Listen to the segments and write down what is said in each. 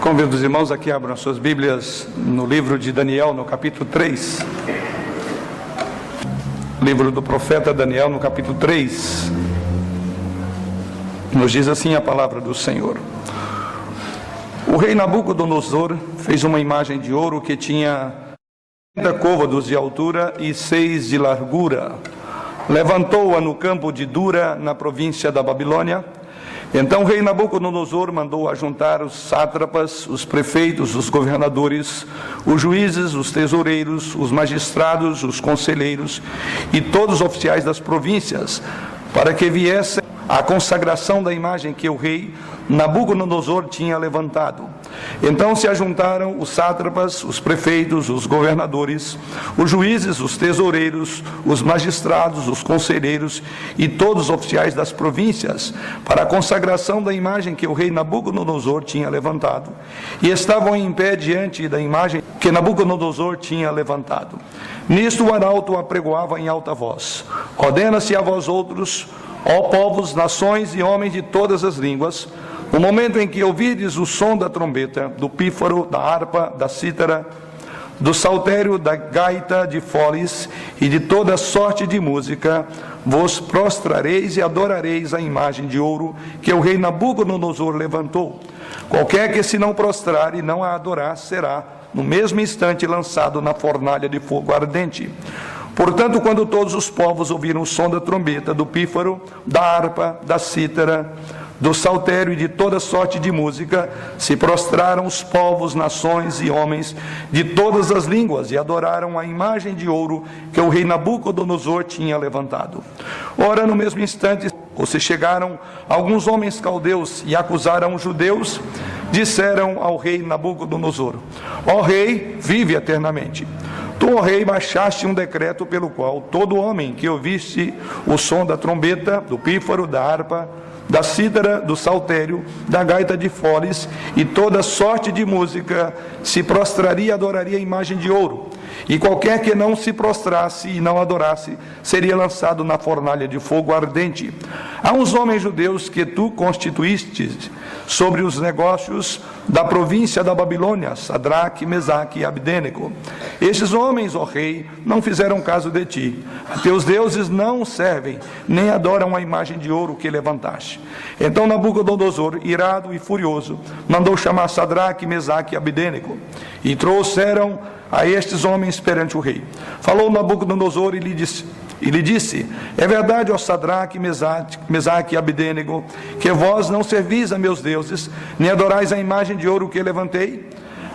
Convido os irmãos aqui, abram suas Bíblias no livro de Daniel, no capítulo 3. Livro do profeta Daniel, no capítulo 3. Nos diz assim a palavra do Senhor. O rei Nabucodonosor fez uma imagem de ouro que tinha 30 côvados de altura e 6 de largura. Levantou-a no campo de Dura, na província da Babilônia. Então o rei Nabucodonosor mandou ajuntar os sátrapas, os prefeitos, os governadores, os juízes, os tesoureiros, os magistrados, os conselheiros e todos os oficiais das províncias, para que viessem à consagração da imagem que o rei Nabucodonosor tinha levantado. Então se ajuntaram os sátrapas, os prefeitos, os governadores, os juízes, os tesoureiros, os magistrados, os conselheiros e todos os oficiais das províncias para a consagração da imagem que o rei Nabucodonosor tinha levantado, e estavam em pé diante da imagem que Nabucodonosor tinha levantado. Nisto o arauto apregoava em alta voz: ordena-se a vós outros, ó povos, nações e homens de todas as línguas, no momento em que ouvirdes o som da trombeta, do pífaro, da harpa, da cítara, do saltério, da gaita de foles e de toda sorte de música, vos prostrareis e adorareis a imagem de ouro que o rei Nabucodonosor levantou. Qualquer que se não prostrar e não a adorar, será no mesmo instante lançado na fornalha de fogo ardente. Portanto, quando todos os povos ouviram o som da trombeta, do pífaro, da harpa, da cítara, do saltério e de toda sorte de música, se prostraram os povos, nações e homens de todas as línguas e adoraram a imagem de ouro que o rei Nabucodonosor tinha levantado. Ora, no mesmo instante, se chegaram alguns homens caldeus e acusaram os judeus, disseram ao rei Nabucodonosor: ó rei, vive eternamente. Tu, ó rei, baixaste um decreto pelo qual todo homem que ouvisse o som da trombeta, do pífaro, da harpa, da cítara, do saltério, da gaita de foles e toda sorte de música se prostraria e adoraria a imagem de ouro. E qualquer que não se prostrasse e não adorasse seria lançado na fornalha de fogo ardente. Há uns homens judeus que tu constituíste sobre os negócios da província da Babilônia, Sadraque, Mesaque e Abdênego. Estes homens, ó rei, não fizeram caso de ti. A teus deuses não servem, nem adoram a imagem de ouro que levantaste. Então Nabucodonosor, irado e furioso, mandou chamar Sadraque, Mesaque e Abdênego, e trouxeram a estes homens perante o rei. Falou Nabucodonosor e lhe disse: é verdade, ó Sadraque, Mesaque e Abdênego, que vós não servis a meus deuses, nem adorais a imagem de ouro que levantei?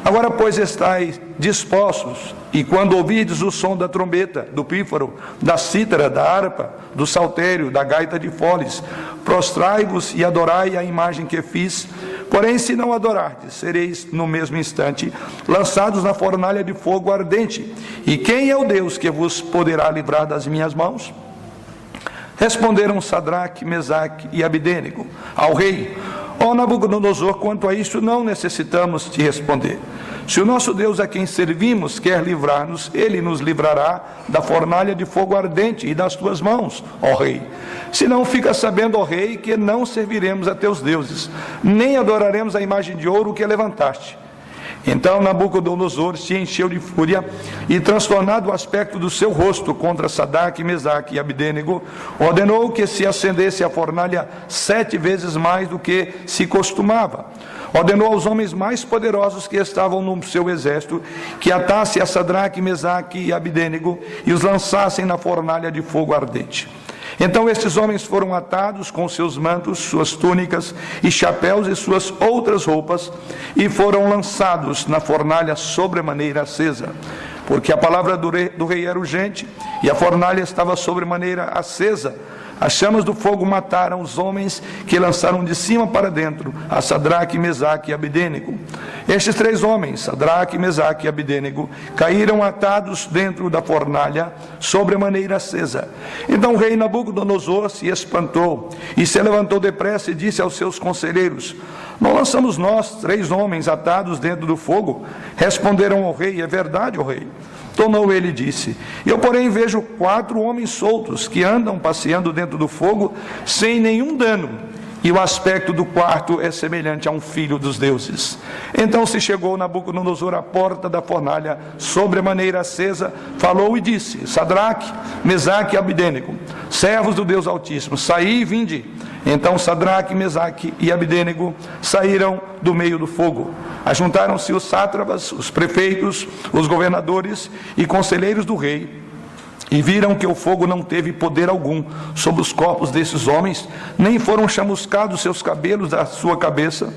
Agora, pois, estáis dispostos, e quando ouvirdes o som da trombeta, do pífaro, da cítara, da harpa, do saltério, da gaita de foles, prostrai-vos e adorai a imagem que fiz. Porém, se não adorardes, sereis no mesmo instante lançados na fornalha de fogo ardente. E quem é o Deus que vos poderá livrar das minhas mãos? Responderam Sadraque, Mesaque e Abdênego ao rei: ó Nabucodonosor, quanto a isso não necessitamos te responder. Se o nosso Deus a quem servimos quer livrar-nos, ele nos livrará da fornalha de fogo ardente e das tuas mãos, ó rei. Se não, fica sabendo, ó rei, que não serviremos a teus deuses, nem adoraremos a imagem de ouro que levantaste. Então Nabucodonosor se encheu de fúria e, transtornado o aspecto do seu rosto contra Sadraque, Mesaque e Abdênego, ordenou que se acendesse a fornalha 7 vezes mais do que se costumava. Ordenou aos homens mais poderosos que estavam no seu exército que atassem a Sadraque, Mesaque e Abdênego e os lançassem na fornalha de fogo ardente. Então estes homens foram atados com seus mantos, suas túnicas e chapéus e suas outras roupas, e foram lançados na fornalha sobremaneira acesa, porque a palavra do rei era urgente, e a fornalha estava sobremaneira acesa. As chamas do fogo mataram os homens que lançaram de cima para dentro a Sadraque, Mesaque e Abdênego. Estes 3 homens, Sadraque, Mesaque e Abdênego, caíram atados dentro da fornalha sobremaneira acesa. Então o rei Nabucodonosor se espantou e se levantou depressa e disse aos seus conselheiros: não lançamos nós 3 homens atados dentro do fogo? Responderam ao rei: é verdade, ó rei. Tornou ele e disse: eu, porém, vejo 4 homens soltos que andam passeando dentro do fogo sem nenhum dano, e o aspecto do quarto é semelhante a um filho dos deuses. Então se chegou Nabucodonosor à porta da fornalha, sobre a maneira acesa, falou e disse: Sadraque, Mesaque e Abidênego, servos do Deus Altíssimo, saí e vinde. Então Sadraque, Mesaque e Abidênego saíram do meio do fogo. Ajuntaram-se os sátrapas, os prefeitos, os governadores e conselheiros do rei, e viram que o fogo não teve poder algum sobre os corpos desses homens, nem foram chamuscados seus cabelos da sua cabeça,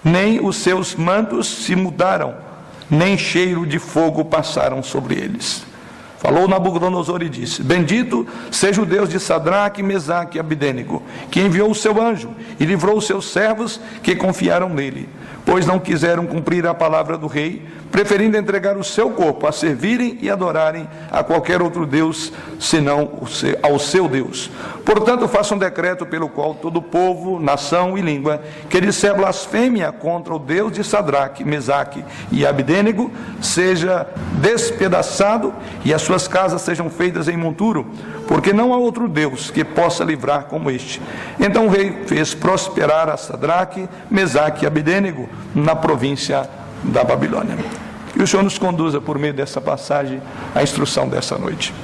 nem os seus mantos se mudaram, nem cheiro de fogo passaram sobre eles. Falou Nabucodonosor e disse: Bendito seja o Deus de Sadraque, Mesaque e Abidênego, que enviou o seu anjo e livrou os seus servos que confiaram nele, pois não quiseram cumprir a palavra do rei, preferindo entregar o seu corpo a servirem e adorarem a qualquer outro Deus, senão ao seu Deus. Portanto, faça um decreto pelo qual todo povo, nação e língua que disser blasfêmia contra o Deus de Sadraque, Mesaque e Abidênego seja despedaçado e as suas casas sejam feitas em monturo, porque não há outro Deus que possa livrar como este. Então o rei fez prosperar a Sadraque, Mesaque e Abidênego na província da Babilônia. Que o Senhor nos conduza por meio dessa passagem à instrução dessa noite.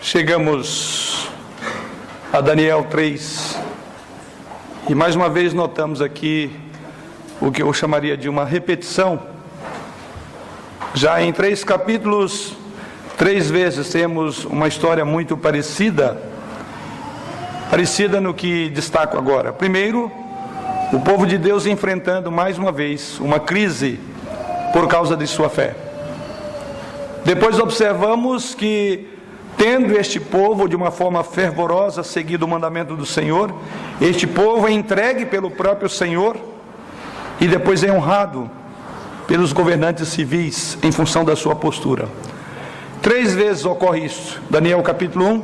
Chegamos a Daniel 3 e mais uma vez notamos aqui o que eu chamaria de uma repetição. Já em 3 capítulos, 3 vezes temos uma história muito parecida no que destaco agora. Primeiro, o povo de Deus enfrentando mais uma vez uma crise por causa de sua fé. Depois observamos que, tendo este povo de uma forma fervorosa seguido o mandamento do Senhor, este povo é entregue pelo próprio Senhor e depois é honrado pelos governantes civis em função da sua postura. 3 vezes ocorre isso: Daniel capítulo 1,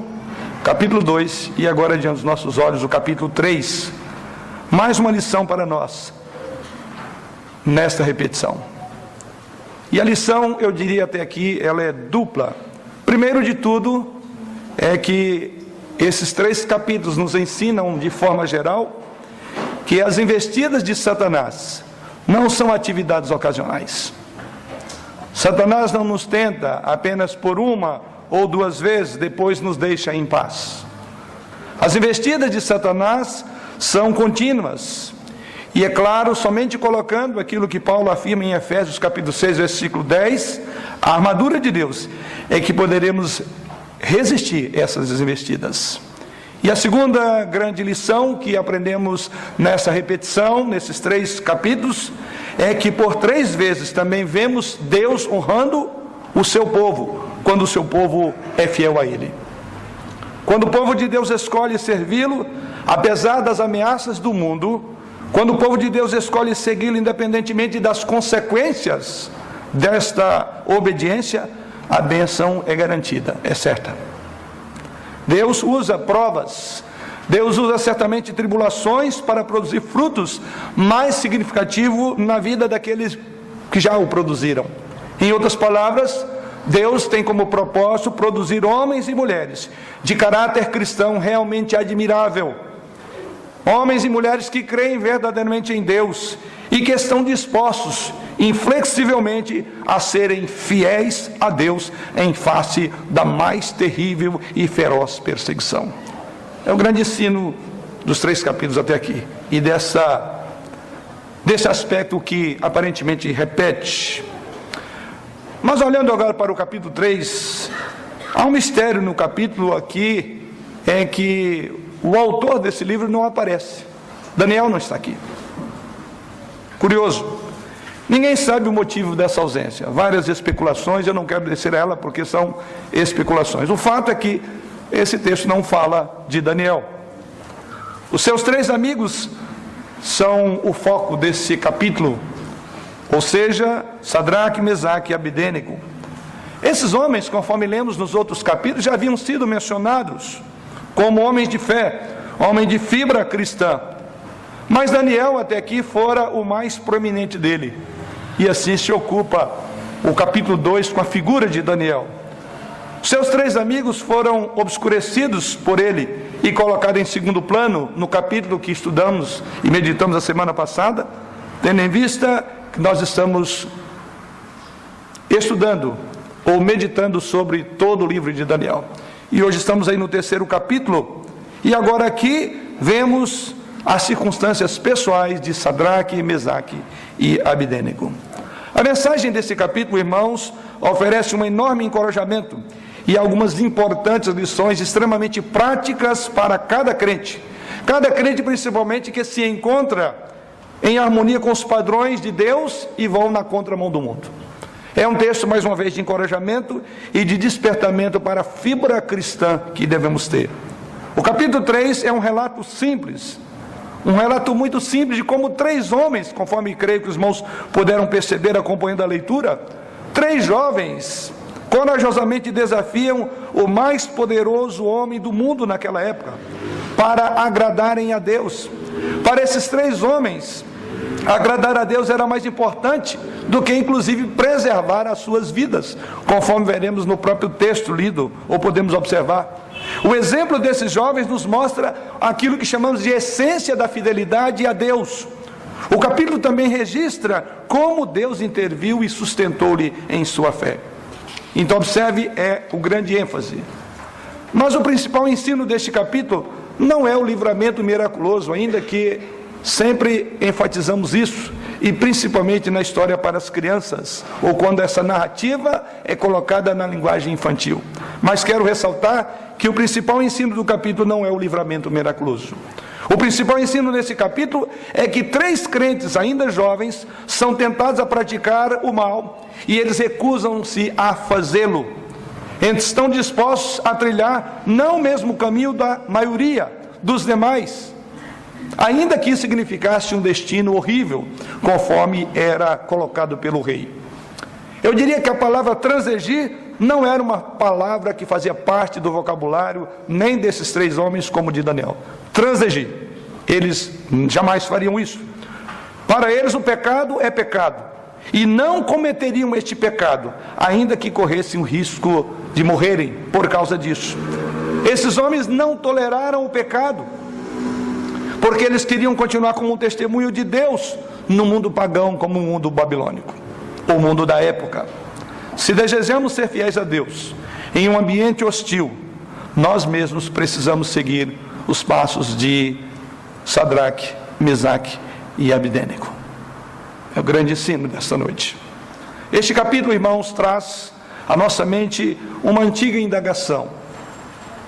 capítulo 2 e agora diante dos nossos olhos o capítulo 3. Mais uma lição para nós nesta repetição. E a lição, eu diria até aqui, ela é dupla. Primeiro de tudo, é que esses 3 capítulos nos ensinam de forma geral que as investidas de Satanás não são atividades ocasionais. Satanás não nos tenta apenas por 1 ou 2 vezes, depois nos deixa em paz. As investidas de Satanás são contínuas. E é claro, somente colocando aquilo que Paulo afirma em Efésios capítulo 6, versículo 10, a armadura de Deus, é que poderemos resistir essas investidas. E a segunda grande lição que aprendemos nessa repetição, nesses 3 capítulos, é que por 3 vezes também vemos Deus honrando o seu povo, quando o seu povo é fiel a Ele. Quando o povo de Deus escolhe servi-lo, apesar das ameaças do mundo, quando o povo de Deus escolhe segui-lo independentemente das consequências desta obediência, a bênção é garantida, é certa. Deus usa provas, Deus usa certamente tribulações para produzir frutos mais significativos na vida daqueles que já o produziram. Em outras palavras, Deus tem como propósito produzir homens e mulheres de caráter cristão realmente admirável. Homens e mulheres que creem verdadeiramente em Deus e que estão dispostos inflexivelmente a serem fiéis a Deus em face da mais terrível e feroz perseguição. É o grande ensino dos 3 capítulos até aqui, e desse aspecto que aparentemente repete. Mas olhando agora para o capítulo 3, há um mistério no capítulo aqui, em que o autor desse livro não aparece. Daniel não está aqui. Curioso. Ninguém sabe o motivo dessa ausência. Várias especulações, eu não quero descer a ela porque são especulações. O fato é que esse texto não fala de Daniel. Os seus 3 amigos são o foco desse capítulo, ou seja, Sadraque, Mesaque e Abedênego. Esses homens, conforme lemos nos outros capítulos, já haviam sido mencionados como homens de fé, homem de fibra cristã. Mas Daniel até aqui fora o mais proeminente dele. E assim se ocupa o capítulo 2 com a figura de Daniel. Seus 3 amigos foram obscurecidos por ele e colocados em segundo plano no capítulo que estudamos e meditamos a semana passada, tendo em vista que nós estamos estudando ou meditando sobre todo o livro de Daniel. E hoje estamos aí no 3º capítulo, e agora aqui vemos as circunstâncias pessoais de Sadraque, Mesaque e Abedênego. A mensagem desse capítulo, irmãos, oferece um enorme encorajamento e algumas importantes lições extremamente práticas para cada crente principalmente que se encontra em harmonia com os padrões de Deus e vão na contramão do mundo. É um texto, mais uma vez, de encorajamento e de despertamento para a fibra cristã que devemos ter. O capítulo 3 é um relato simples, um relato muito simples de como 3 homens, conforme creio que os irmãos puderam perceber acompanhando a leitura, 3 jovens corajosamente desafiam o mais poderoso homem do mundo naquela época, para agradarem a Deus. Para esses 3 homens, agradar a Deus era mais importante do que inclusive preservar as suas vidas, conforme veremos no próprio texto lido, ou podemos observar. O exemplo desses jovens nos mostra aquilo que chamamos de essência da fidelidade a Deus. O capítulo também registra como Deus interviu e sustentou-lhe em sua fé. Então observe, é o grande ênfase. Mas o principal ensino deste capítulo não é o livramento miraculoso, ainda que sempre enfatizamos isso, e principalmente na história para as crianças, ou quando essa narrativa é colocada na linguagem infantil. Mas quero ressaltar que o principal ensino do capítulo não é o livramento miraculoso. O principal ensino nesse capítulo é que 3 crentes ainda jovens são tentados a praticar o mal e eles recusam-se a fazê-lo. Eles estão dispostos a trilhar não o mesmo caminho da maioria dos demais, ainda que isso significasse um destino horrível, conforme era colocado pelo rei. Eu diria que a palavra transigir não era uma palavra que fazia parte do vocabulário nem desses 3 homens como de Daniel. Transigir, eles jamais fariam isso. Para eles o pecado é pecado, e não cometeriam este pecado, ainda que corressem o risco de morrerem por causa disso. Esses homens não toleraram o pecado, porque eles queriam continuar como um testemunho de Deus no mundo pagão, como o mundo babilônico, o mundo da época. Se desejamos ser fiéis a Deus em um ambiente hostil, nós mesmos precisamos seguir os passos de Sadraque, Mesaque e Abdênego. É o grande ensino desta noite. Este capítulo, irmãos, traz à nossa mente uma antiga indagação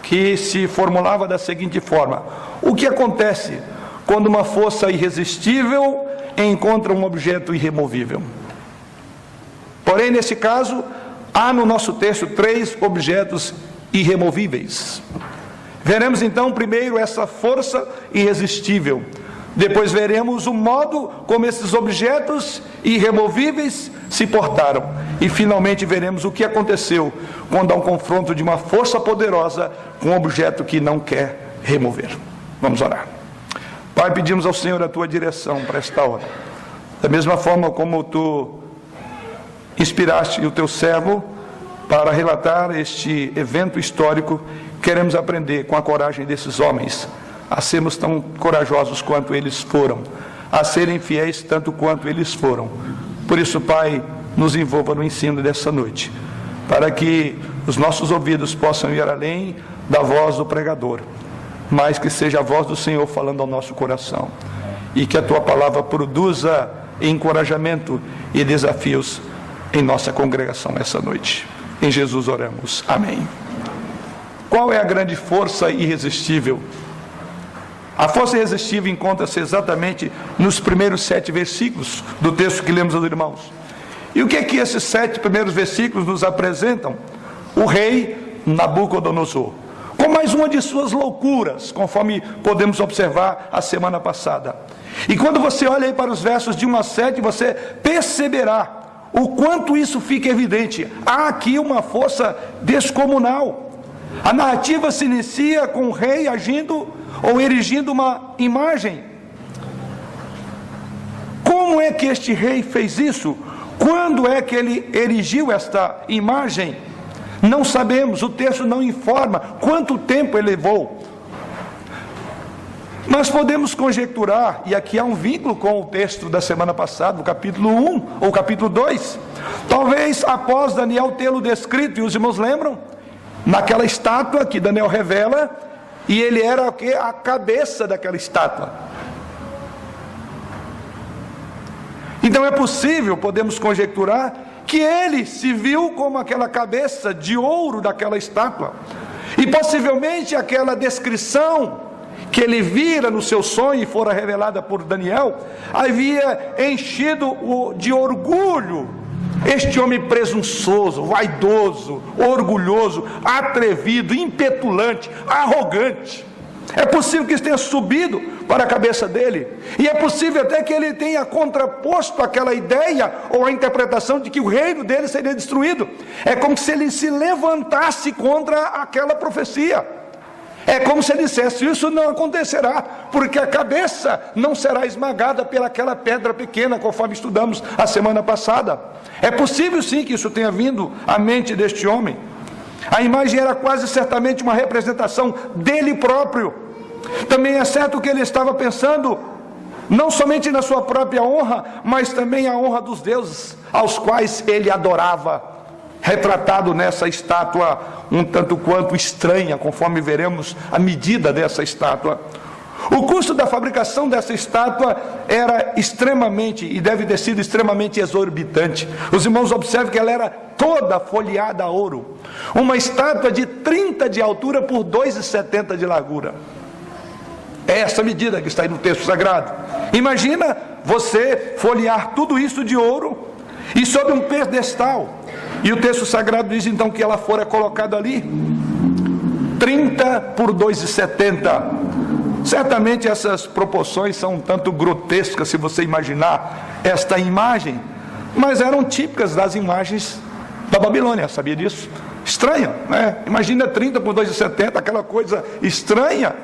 que se formulava da seguinte forma: o que acontece quando uma força irresistível encontra um objeto irremovível? Porém, nesse caso, há no nosso texto 3 objetos irremovíveis. Veremos então primeiro essa força irresistível, depois veremos o modo como esses objetos irremovíveis se portaram, e finalmente veremos o que aconteceu quando há um confronto de uma força poderosa com um objeto que não quer remover. Vamos orar. Pai, pedimos ao Senhor a tua direção para esta hora, da mesma forma como tu inspiraste o teu servo para relatar este evento histórico. Queremos aprender com a coragem desses homens a sermos tão corajosos quanto eles foram, a serem fiéis tanto quanto eles foram. Por isso, Pai, nos envolva no ensino dessa noite, para que os nossos ouvidos possam ir além da voz do pregador, mas que seja a voz do Senhor falando ao nosso coração, e que a tua palavra produza encorajamento e desafios em nossa congregação essa noite. Em Jesus oramos. Amém. Qual é a grande força irresistível? A força irresistível encontra-se exatamente nos primeiros 7 versículos do texto que lemos aos irmãos. E o que é que esses 7 primeiros versículos nos apresentam? O rei Nabucodonosor, com mais uma de suas loucuras, conforme podemos observar a semana passada. E quando você olha aí para os versos de 1 a 7, você perceberá o quanto isso fica evidente. Há aqui uma força descomunal. A narrativa se inicia com o rei agindo ou erigindo uma imagem. Como é que este rei fez isso? Quando é que ele erigiu esta imagem? Não sabemos, o texto não informa quanto tempo ele levou. Mas podemos conjecturar, e aqui há um vínculo com o texto da semana passada, o capítulo 1 ou capítulo 2, talvez após Daniel tê-lo descrito, e os irmãos lembram, naquela estátua que Daniel revela, e ele era a cabeça daquela estátua. Então é possível, podemos conjecturar, que ele se viu como aquela cabeça de ouro daquela estátua, e possivelmente aquela descrição que ele vira no seu sonho e fora revelada por Daniel, havia enchido de orgulho este homem presunçoso, vaidoso, orgulhoso, atrevido, impetulante, arrogante. É possível que isso tenha subido para a cabeça dele, e é possível até que ele tenha contraposto aquela ideia ou a interpretação de que o reino dele seria destruído. É como se ele se levantasse contra aquela profecia. É como se ele dissesse: isso não acontecerá, porque a cabeça não será esmagada pelaquela pedra pequena, conforme estudamos a semana passada. É possível sim que isso tenha vindo à mente deste homem. A imagem era quase certamente uma representação dele próprio. Também é certo que ele estava pensando não somente na sua própria honra, mas também a honra dos deuses aos quais ele adorava, retratado nessa estátua um tanto quanto estranha, conforme veremos a medida dessa estátua. O custo da fabricação dessa estátua era extremamente, e deve ter sido extremamente exorbitante. Os irmãos observam que ela era toda folheada a ouro. Uma estátua de 30 de altura por 2,70 de largura. É essa medida que está aí no texto sagrado. Imagina você folhear tudo isso de ouro e sobre um pedestal. E o texto sagrado diz então que ela fora colocada ali 30 por 2,70. Certamente essas proporções são um tanto grotescas se você imaginar esta imagem, mas eram típicas das imagens da Babilônia, sabia disso? Estranha, né? Imagina 30 por 2,70, aquela coisa estranha,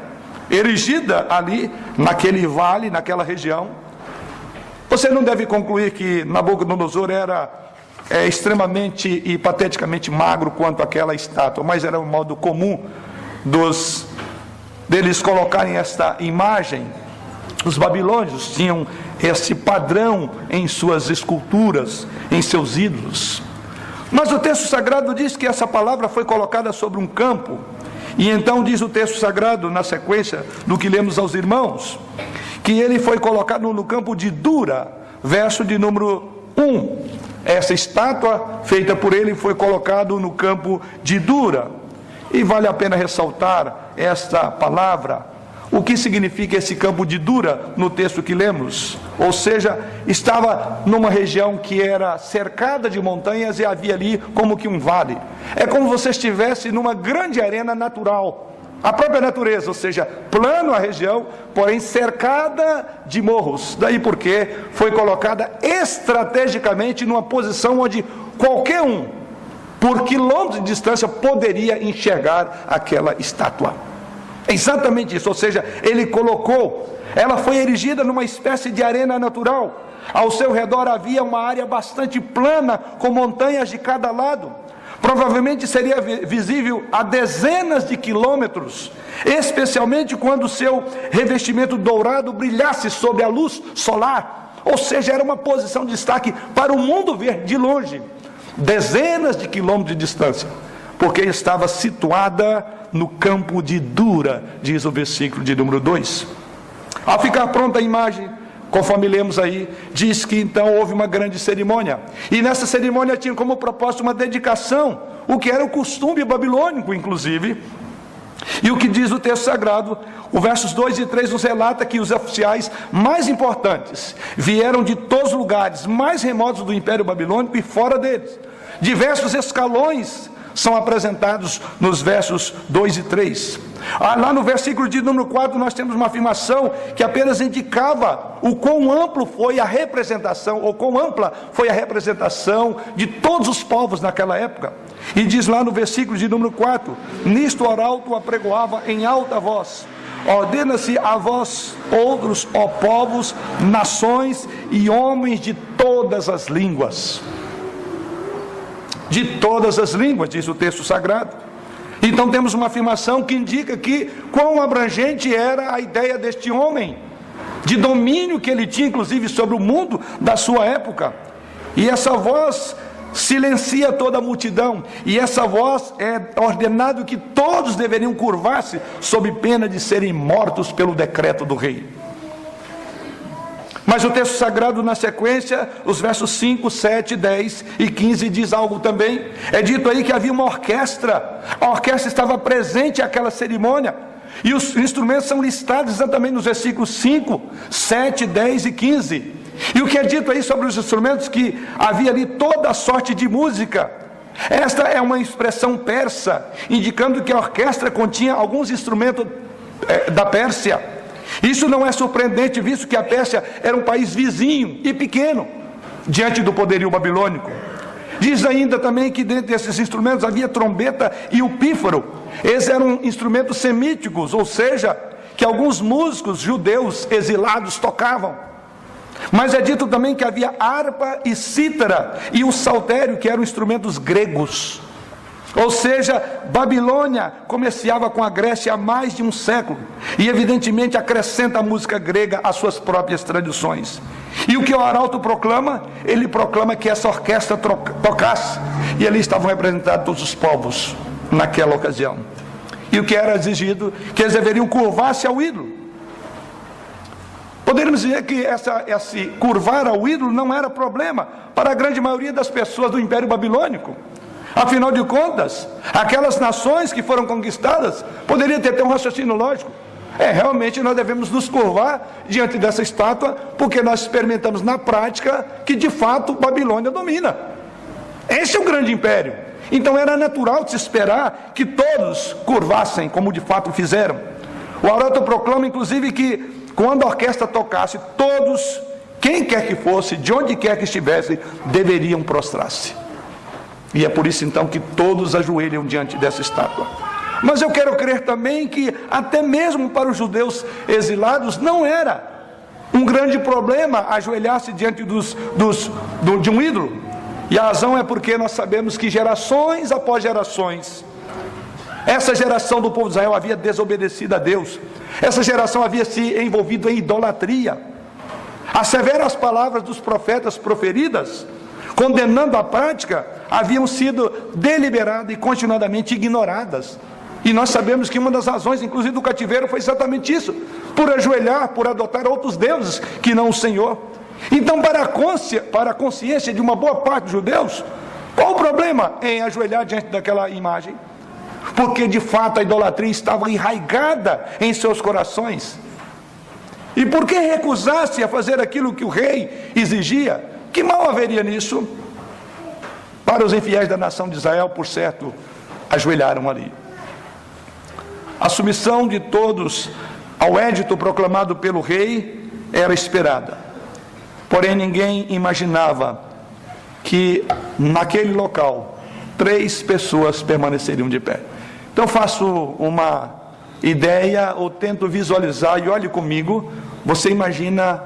erigida ali, naquele vale, naquela região. Você não deve concluir que Nabucodonosor era extremamente e pateticamente magro quanto aquela estátua, mas era um modo comum deles colocarem esta imagem. Os babilônios tinham esse padrão em suas esculturas, em seus ídolos. Mas o texto sagrado diz que essa palavra foi colocada sobre um campo. E então diz o texto sagrado, na sequência do que lemos aos irmãos, que ele foi colocado no campo de Dura, verso de número 1. Essa estátua feita por ele foi colocado no campo de Dura. E vale a pena ressaltar esta palavra. O que significa esse campo de Dura no texto que lemos? Ou seja, estava numa região que era cercada de montanhas e havia ali como que um vale. É como se você estivesse numa grande arena natural, a própria natureza, ou seja, plano a região, porém cercada de morros. Daí porque foi colocada estrategicamente numa posição onde qualquer um, por quilômetros de distância, poderia enxergar aquela estátua. É exatamente isso, ou seja, ele colocou, ela foi erigida numa espécie de arena natural. Ao seu redor havia uma área bastante plana, com montanhas de cada lado. Provavelmente seria visível a dezenas de quilômetros, especialmente quando o seu revestimento dourado brilhasse sob a luz solar. Ou seja, era uma posição de destaque para o mundo ver de longe, dezenas de quilômetros de distância, porque estava situada no campo de Dura, diz o versículo de número 2. Ao ficar pronta a imagem, conforme lemos aí, diz que então houve uma grande cerimônia, e nessa cerimônia tinha como propósito uma dedicação, o que era o costume babilônico inclusive. E o que diz o texto sagrado, o versos 2 e 3 nos relata que os oficiais mais importantes vieram de todos os lugares mais remotos do Império Babilônico e fora deles. Diversos escalões são apresentados nos versos 2 e 3. Lá no versículo de número 4 nós temos uma afirmação que apenas indicava o quão amplo foi a representação, ou quão ampla foi a representação de todos os povos naquela época. E diz lá no versículo de número 4: nisto o arauto apregoava em alta voz: ordena-se a vós outros, ó povos, nações e homens de todas as línguas. De todas as línguas, diz o texto sagrado. Então temos uma afirmação que indica que quão abrangente era a ideia deste homem, de domínio que ele tinha inclusive sobre o mundo da sua época. E essa voz silencia toda a multidão, e essa voz é ordenado que todos deveriam curvar-se sob pena de serem mortos pelo decreto do rei. Mas o texto sagrado na sequência, os versos 5, 7, 10 e 15 diz algo também. É dito aí que havia uma orquestra, a orquestra estava presente àquela cerimônia, e os instrumentos são listados exatamente nos versículos 5, 7, 10 e 15. E o que é dito aí sobre os instrumentos, que havia ali toda sorte de música. Esta é uma expressão persa, indicando que a orquestra continha alguns instrumentos da Pérsia. Isso não é surpreendente, visto que a Pérsia era um país vizinho e pequeno diante do poderio babilônico. Diz ainda também que dentre esses instrumentos havia trombeta e o pífaro. Esses eram instrumentos semíticos, ou seja, que alguns músicos judeus exilados tocavam. Mas é dito também que havia harpa e cítara e o saltério, que eram instrumentos gregos. Ou seja, Babilônia comerciava com a Grécia há mais de um século, e evidentemente acrescenta a música grega às suas próprias tradições. E o que o arauto proclama? Ele proclama que essa orquestra tocasse, e ali estavam representados todos os povos naquela ocasião. E o que era exigido? Que eles deveriam curvar-se ao ídolo. Poderíamos dizer que esse curvar ao ídolo não era problema para a grande maioria das pessoas do Império Babilônico. Afinal de contas, aquelas nações que foram conquistadas poderiam ter um raciocínio lógico. Realmente nós devemos nos curvar diante dessa estátua, porque nós experimentamos na prática que de fato Babilônia domina. Esse é o grande império. Então era natural de se esperar que todos curvassem, como de fato fizeram. O Arauto proclama inclusive que quando a orquestra tocasse, todos, quem quer que fosse, de onde quer que estivesse, deveriam prostrar-se. E é por isso então que todos ajoelham diante dessa estátua. Mas eu quero crer também que até mesmo para os judeus exilados não era um grande problema ajoelhar-se diante de um ídolo. E a razão é porque nós sabemos que gerações após gerações, essa geração do povo de Israel havia desobedecido a Deus. Essa geração havia se envolvido em idolatria. As severas palavras dos profetas proferidas, condenando a prática, haviam sido deliberadas e continuadamente ignoradas. E nós sabemos que uma das razões, inclusive do cativeiro, foi exatamente isso: por ajoelhar, por adotar outros deuses que não o Senhor. Então, para a consciência de uma boa parte dos judeus, qual o problema em ajoelhar diante daquela imagem? Porque de fato a idolatria estava enraizada em seus corações. E por que recusar-se a fazer aquilo que o rei exigia? Que mal haveria nisso? Para os infiéis da nação de Israel, por certo, ajoelharam ali. A submissão de todos ao édito proclamado pelo rei era esperada. Porém, ninguém imaginava que naquele local 3 pessoas permaneceriam de pé. Então faço uma ideia, ou tento visualizar, e olhe comigo, você imagina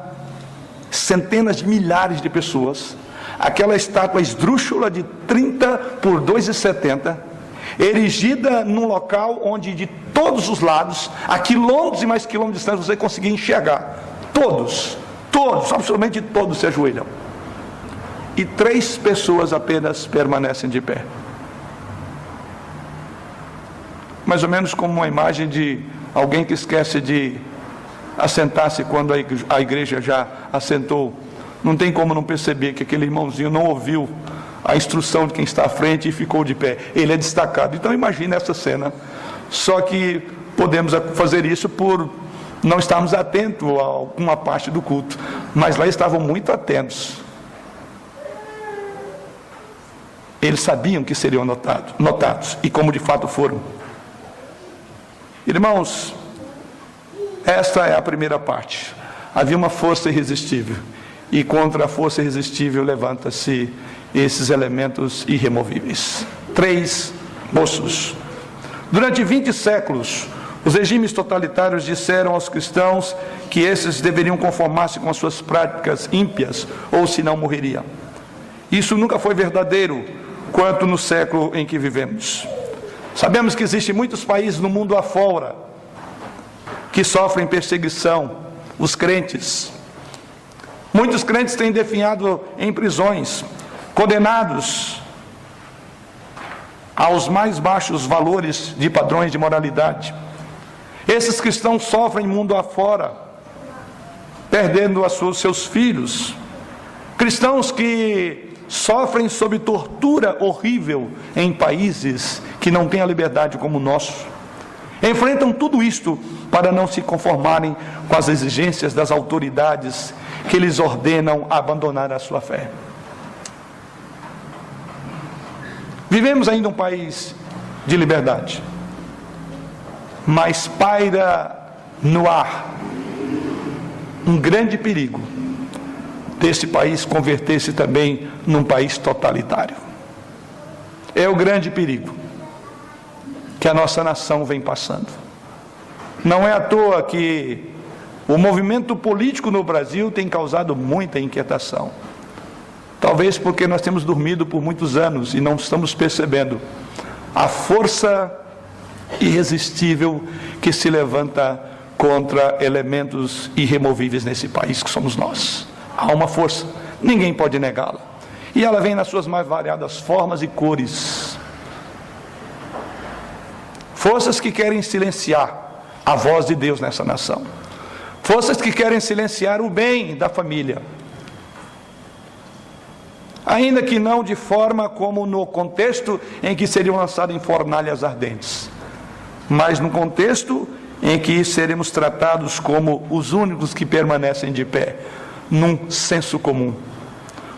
centenas de milhares de pessoas, aquela estátua esdrúxula de 30 por 2,70, erigida num local onde de todos os lados, a quilômetros e mais quilômetros de distância, você conseguia enxergar. Todos, absolutamente todos se ajoelham. E 3 pessoas apenas permanecem de pé. Mais ou menos como uma imagem de alguém que esquece de assentar-se quando a igreja já assentou. Não tem como não perceber que aquele irmãozinho não ouviu a instrução de quem está à frente e ficou de pé. Ele é destacado. Então imagine essa cena. Só que podemos fazer isso por não estarmos atentos a alguma parte do culto. Mas lá estavam muito atentos. Eles sabiam que seriam notados. E como de fato foram. Irmãos, esta é a primeira parte. Havia uma força irresistível. E contra a força irresistível levanta-se esses elementos irremovíveis. 3 moços. Durante 20 séculos, os regimes totalitários disseram aos cristãos que esses deveriam conformar-se com as suas práticas ímpias, ou senão morreriam. Isso nunca foi verdadeiro quanto no século em que vivemos. Sabemos que existem muitos países no mundo afora que sofrem perseguição, os crentes. Muitos crentes têm definhado em prisões, condenados aos mais baixos valores de padrões de moralidade. Esses cristãos sofrem mundo afora, perdendo seus filhos. Cristãos que sofrem sob tortura horrível em países que não têm a liberdade como o nosso. Enfrentam tudo isto para não se conformarem com as exigências das autoridades que lhes ordenam abandonar a sua fé. Vivemos ainda um país de liberdade, mas paira no ar um grande perigo desse país converter-se também num país totalitário. É o grande perigo que a nossa nação vem passando. Não é à toa que o movimento político no Brasil tem causado muita inquietação. Talvez porque nós temos dormido por muitos anos e não estamos percebendo a força irresistível que se levanta contra elementos irremovíveis nesse país que somos nós. Há uma força, ninguém pode negá-la. E ela vem nas suas mais variadas formas e cores. Forças que querem silenciar a voz de Deus nessa nação. Forças que querem silenciar o bem da família. Ainda que não de forma como no contexto em que seriam lançados em fornalhas ardentes, mas no contexto em que seremos tratados como os únicos que permanecem de pé, num senso comum.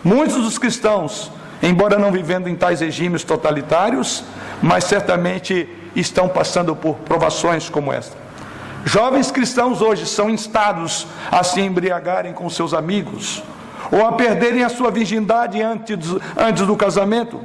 Muitos dos cristãos, embora não vivendo em tais regimes totalitários, mas certamente estão passando por provações como esta. Jovens cristãos hoje são instados a se embriagarem com seus amigos, ou a perderem a sua virgindade antes do casamento.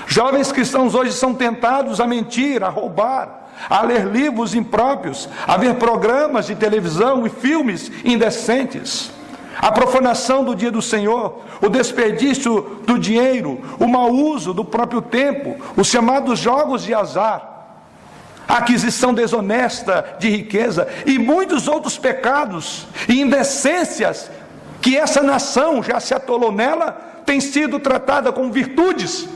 Jovens cristãos hoje são tentados a mentir, a roubar, a ler livros impróprios, a ver programas de televisão e filmes indecentes. A profanação do dia do Senhor, o desperdício do dinheiro, o mau uso do próprio tempo, os chamados jogos de azar, a aquisição desonesta de riqueza e muitos outros pecados e indecências que essa nação já se atolou nela, tem sido tratada como virtudes.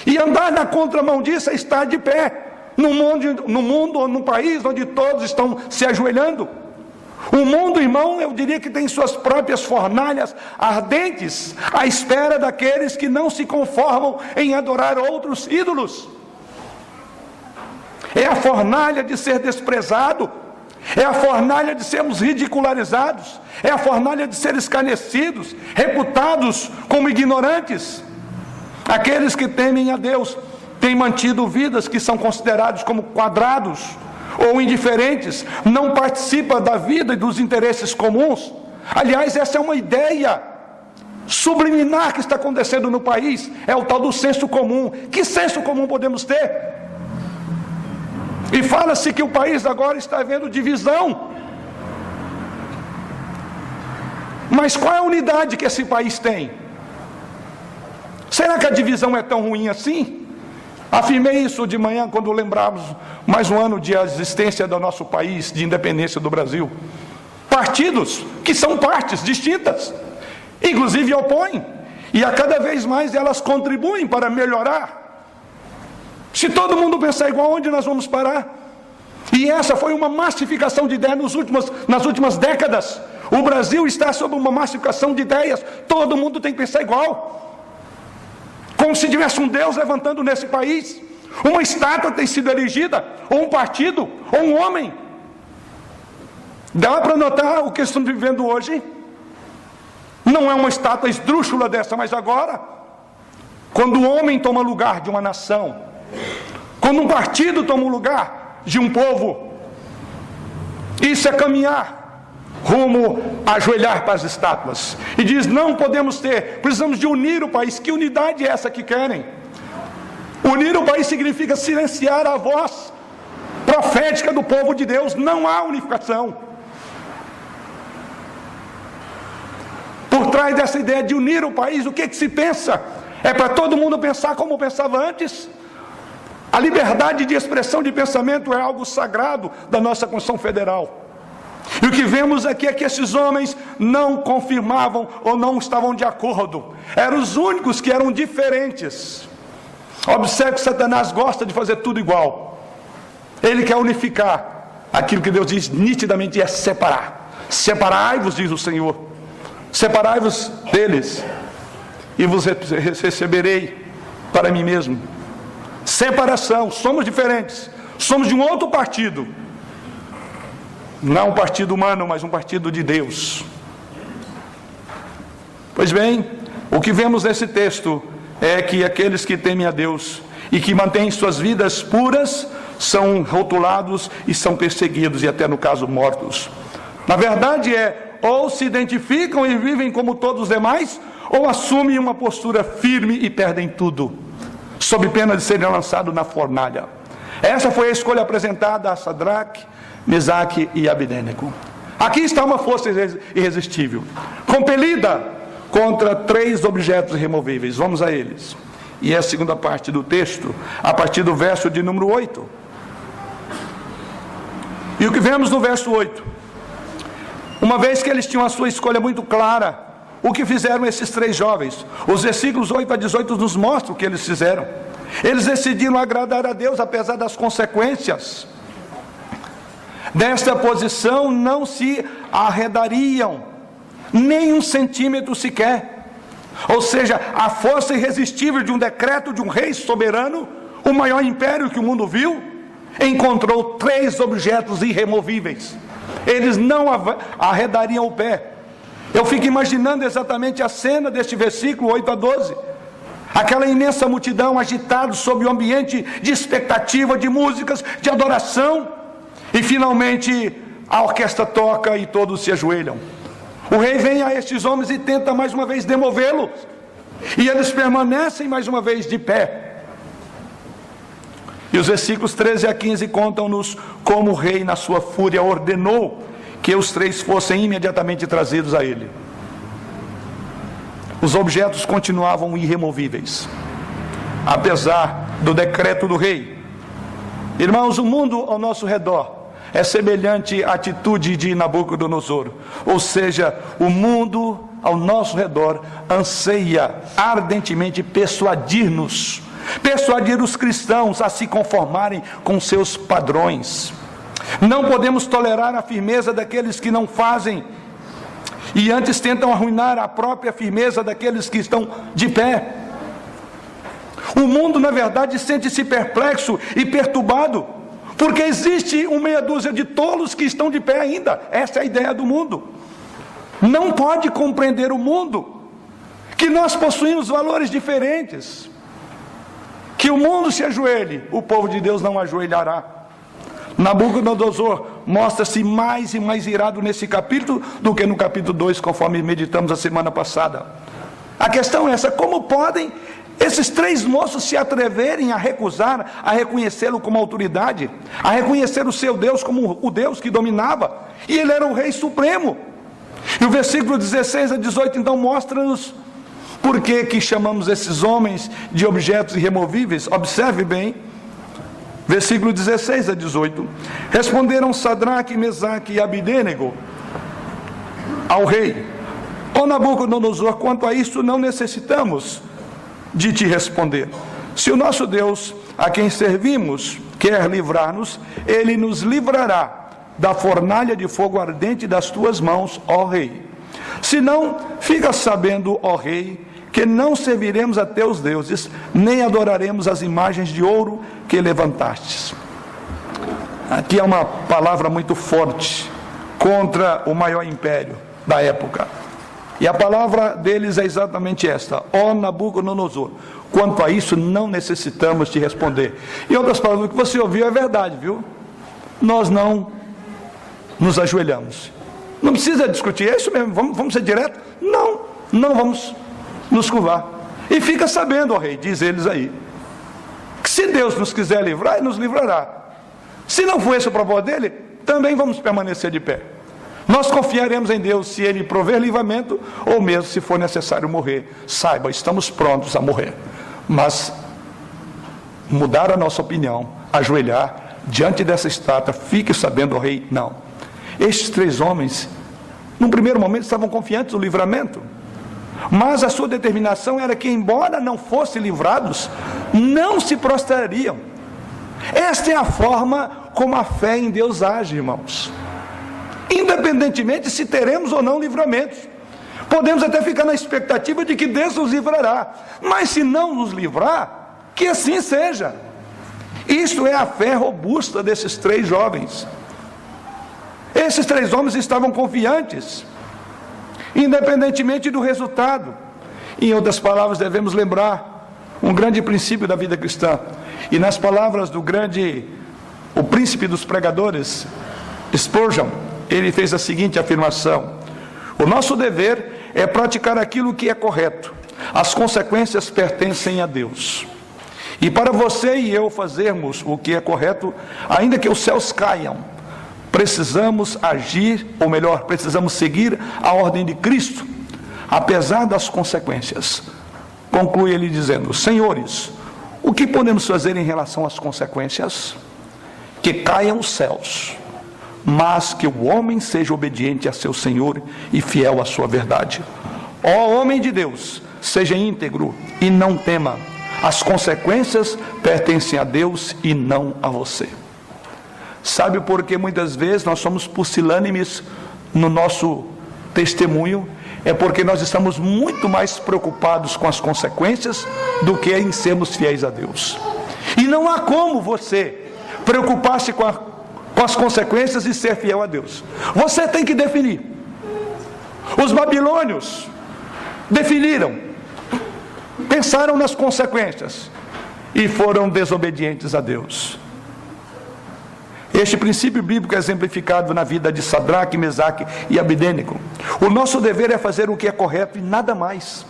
E andar na contramão disso é estar de pé no mundo ou no país onde todos estão se ajoelhando. O mundo, irmão, eu diria que tem suas próprias fornalhas ardentes à espera daqueles que não se conformam em adorar outros ídolos. É a fornalha de ser desprezado, é a fornalha de sermos ridicularizados, é a fornalha de ser escarnecidos, reputados como ignorantes. Aqueles que temem a Deus têm mantido vidas que são considerados como quadrados ou indiferentes, não participam da vida e dos interesses comuns. Aliás, essa é uma ideia subliminar que está acontecendo no país, é o tal do senso comum. Que senso comum podemos ter? E fala-se que o país agora está vendo divisão. Mas qual é a unidade que esse país tem? Será que a divisão é tão ruim assim? Afirmei isso de manhã quando lembramos mais um ano de existência do nosso país, de independência do Brasil. Partidos que são partes distintas, inclusive opõem, e a cada vez mais elas contribuem para melhorar. Se todo mundo pensar igual, onde nós vamos parar? E essa foi uma massificação de ideias nas últimas décadas. O Brasil está sob uma massificação de ideias, todo mundo tem que pensar igual. Como se tivesse um Deus levantando nesse país. Uma estátua tem sido erigida, ou um partido, ou um homem. Dá para notar o que estamos vivendo hoje? Não é uma estátua esdrúxula dessa, mas agora, quando o homem toma lugar de uma nação, quando um partido toma o lugar de um povo, isso é caminhar rumo a ajoelhar para as estátuas. E diz, não podemos ter, precisamos de unir o país. Que unidade é essa que querem? Unir o país significa silenciar a voz profética do povo de Deus. Não há unificação. Por trás dessa ideia de unir o país, o que se pensa? É para todo mundo pensar como pensava antes? A liberdade de expressão de pensamento é algo sagrado da nossa Constituição Federal. E o que vemos aqui é que esses homens não confirmavam ou não estavam de acordo. Eram os únicos que eram diferentes. Observe que Satanás gosta de fazer tudo igual. Ele quer unificar. Aquilo que Deus diz nitidamente é separar. Separai-vos, diz o Senhor. Separai-vos deles, e vos receberei para mim mesmo. Separação, somos diferentes. Somos de um outro partido. Não um partido humano, mas um partido de Deus. Pois bem, o que vemos nesse texto é que aqueles que temem a Deus e que mantêm suas vidas puras são rotulados e são perseguidos e até no caso mortos. Na verdade ou se identificam e vivem como todos os demais, ou assumem uma postura firme e perdem tudo, sob pena de serem lançados na fornalha. Essa foi a escolha apresentada a Sadraque, Mesaque e Abednego. Aqui está uma força irresistível, compelida contra 3 objetos irremovíveis. Vamos a eles. E é a segunda parte do texto, a partir do verso de número 8. E o que vemos no verso 8? Uma vez que eles tinham a sua escolha muito clara, o que fizeram esses 3 jovens? Os versículos 8 a 18 nos mostram o que eles fizeram. Eles decidiram agradar a Deus apesar das consequências. Desta posição não se arredariam nem 1 centímetro sequer. Ou seja, a força irresistível de um decreto de um rei soberano, o maior império que o mundo viu, encontrou 3 objetos irremovíveis. Eles não arredariam o pé. Eu fico imaginando exatamente a cena deste versículo 8 a 12. Aquela imensa multidão agitada sob o ambiente de expectativa, de músicas, de adoração. E finalmente a orquestra toca e todos se ajoelham. O rei vem a estes homens e tenta mais uma vez demovê-los. E eles permanecem mais uma vez de pé. E os versículos 13 a 15 contam-nos como o rei, na sua fúria, ordenou que os 3 fossem imediatamente trazidos a ele. Os objetos continuavam irremovíveis, apesar do decreto do rei. Irmãos, o mundo ao nosso redor é semelhante à atitude de Nabucodonosor. Ou seja, o mundo ao nosso redor anseia ardentemente persuadir os cristãos a se conformarem com seus padrões. Não podemos tolerar a firmeza daqueles que não fazem e antes tentam arruinar a própria firmeza daqueles que estão de pé. O mundo, na verdade, sente-se perplexo e perturbado, porque existe uma meia dúzia de tolos que estão de pé ainda. Essa é a ideia do mundo. Não pode compreender o mundo, que nós possuímos valores diferentes. Que o mundo se ajoelhe, o povo de Deus não ajoelhará. Nabucodonosor mostra-se mais e mais irado nesse capítulo do que no capítulo 2, conforme meditamos a semana passada. A questão é essa: como podem esses 3 moços se atreverem a recusar, a reconhecê-lo como autoridade, a reconhecer o seu Deus como o Deus que dominava, e ele era o Rei Supremo? E o versículo 16 a 18 então mostra-nos por que chamamos esses homens de objetos irremovíveis. Observe bem, versículo 16 a 18. Responderam Sadraque, Mesaque e Abidênego ao rei: ó Nabucodonosor, quanto a isso não necessitamos de te responder. Se o nosso Deus, a quem servimos, quer livrar-nos, ele nos livrará da fornalha de fogo ardente das tuas mãos, ó rei. Se não, fica sabendo, ó rei, que não serviremos a teus deuses, nem adoraremos as imagens de ouro que levantastes. Aqui é uma palavra muito forte contra o maior império da época. E a palavra deles é exatamente esta: ó Nabucodonosor, quanto a isso não necessitamos te responder. Em outras palavras, o que você ouviu é verdade, viu? Nós não nos ajoelhamos. Não precisa discutir, é isso mesmo, vamos ser direto? Não vamos nos curvar. E fica sabendo, ó rei, diz eles aí, que se Deus nos quiser livrar, ele nos livrará. Se não for esse o propósito dele, também vamos permanecer de pé. Nós confiaremos em Deus se ele prover livramento, ou mesmo se for necessário morrer. Saiba, estamos prontos a morrer. Mas mudar a nossa opinião, ajoelhar diante dessa estátua, fique sabendo, ó rei, não. Estes 3 homens, num primeiro momento, estavam confiantes no livramento, mas a sua determinação era que, embora não fossem livrados, não se prostrariam. Esta é a forma como a fé em Deus age, irmãos. Independentemente se teremos ou não livramentos, podemos até ficar na expectativa de que Deus nos livrará, mas se não nos livrar, que assim seja. Isto é a fé robusta desses 3 jovens. Esses 3 homens estavam confiantes, independentemente do resultado. Em outras palavras, devemos lembrar um grande princípio da vida cristã. E nas palavras do o príncipe dos pregadores, Spurgeon, ele fez a seguinte afirmação: o nosso dever é praticar aquilo que é correto. As consequências pertencem a Deus. E para você e eu fazermos o que é correto, ainda que os céus caiam, precisamos agir, ou melhor, precisamos seguir a ordem de Cristo, apesar das consequências. Conclui ele dizendo: senhores, o que podemos fazer em relação às consequências? Que caiam os céus, mas que o homem seja obediente a seu Senhor e fiel à sua verdade. Ó homem de Deus, seja íntegro e não tema. As consequências pertencem a Deus e não a você. Sabe por que muitas vezes nós somos pusilânimes no nosso testemunho? É porque nós estamos muito mais preocupados com as consequências do que em sermos fiéis a Deus. E não há como você preocupar-se com as consequências e ser fiel a Deus. Você tem que definir. Os babilônios definiram, pensaram nas consequências e foram desobedientes a Deus. Este princípio bíblico é exemplificado na vida de Sadraque, Mesaque e Abednego. O nosso dever é fazer o que é correto e nada mais.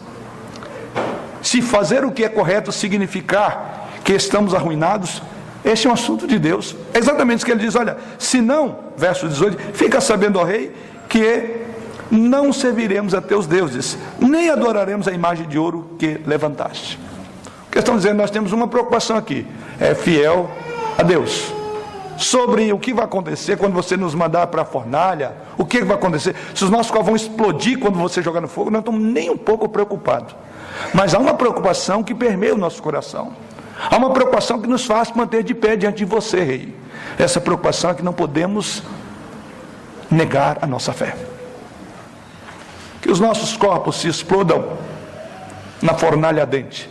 Se fazer o que é correto significar que estamos arruinados, este é um assunto de Deus. É exatamente isso que ele diz: olha, se não, verso 18, fica sabendo, ó rei, que não serviremos a teus deuses, nem adoraremos a imagem de ouro que levantaste. O que estão dizendo, nós temos uma preocupação aqui, é fiel a Deus. Sobre o que vai acontecer quando você nos mandar para a fornalha, o que vai acontecer, se os nossos corpos vão explodir quando você jogar no fogo, não estamos nem um pouco preocupados. Mas há uma preocupação que permeia o nosso coração. Há uma preocupação que nos faz manter de pé diante de você, rei. Essa preocupação é que não podemos negar a nossa fé. Que os nossos corpos se explodam na fornalha ardente,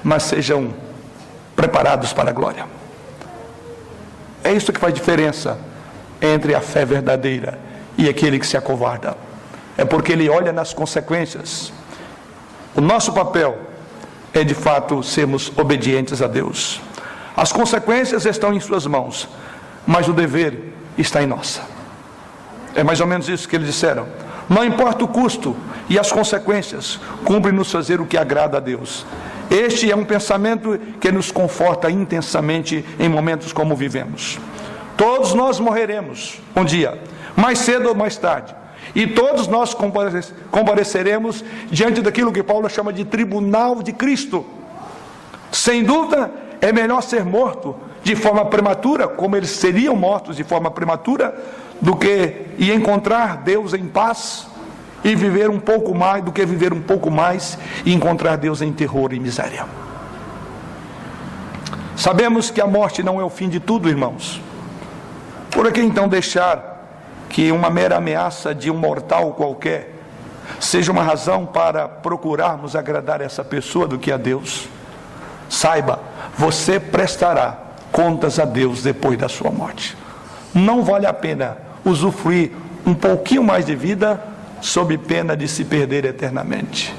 mas sejam preparados para a glória. É isso que faz diferença entre a fé verdadeira e aquele que se acovarda. É porque ele olha nas consequências. O nosso papel é de fato sermos obedientes a Deus. As consequências estão em suas mãos, mas o dever está em nossa. É mais ou menos isso que eles disseram. Não importa o custo e as consequências, cumpre-nos fazer o que agrada a Deus. Este é um pensamento que nos conforta intensamente em momentos como vivemos. Todos nós morreremos um dia, mais cedo ou mais tarde. E todos nós compareceremos diante daquilo que Paulo chama de tribunal de Cristo. Sem dúvida, é melhor ser morto de forma prematura, como eles seriam mortos de forma prematura, do que encontrar Deus em paz e viver um pouco mais, do que viver um pouco mais e encontrar Deus em terror e miséria. Sabemos que a morte não é o fim de tudo, irmãos. Por que então deixar que uma mera ameaça de um mortal qualquer seja uma razão para procurarmos agradar essa pessoa do que a Deus? Saiba, você prestará contas a Deus depois da sua morte. Não vale a pena usufruir um pouquinho mais de vida sob pena de se perder eternamente,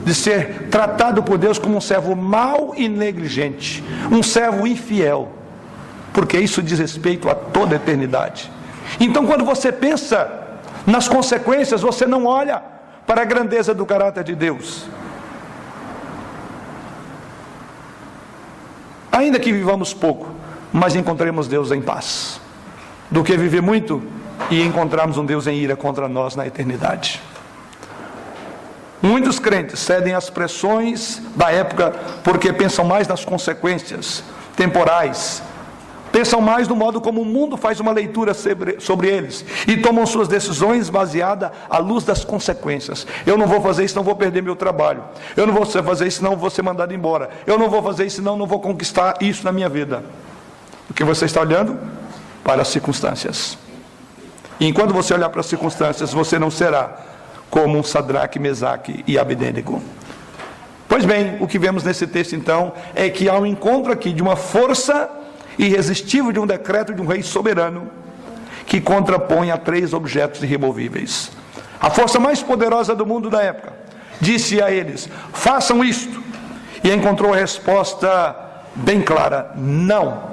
de ser tratado por Deus como um servo mau e negligente, um servo infiel, porque isso diz respeito a toda a eternidade. Então, quando você pensa nas consequências, você não olha para a grandeza do caráter de Deus. Ainda que vivamos pouco, mas encontremos Deus em paz, do que viver muito e encontrarmos um Deus em ira contra nós na eternidade. Muitos crentes cedem às pressões da época porque pensam mais nas consequências temporais, pensam mais no modo como o mundo faz uma leitura sobre eles e tomam suas decisões baseadas à luz das consequências. Eu não vou fazer isso, não vou perder meu trabalho. Eu não vou fazer isso, não vou ser mandado embora. Eu não vou fazer isso, não vou conquistar isso na minha vida. Porque você está olhando para as circunstâncias. E enquanto você olhar para as circunstâncias, você não será como um Sadraque, Mesaque e Abednego. Pois bem, o que vemos nesse texto então é que há um encontro aqui de uma força irresistível de um decreto de um rei soberano que contrapõe a 3 objetos irremovíveis. A força mais poderosa do mundo da época disse a eles: façam isto, e encontrou a resposta bem clara: não.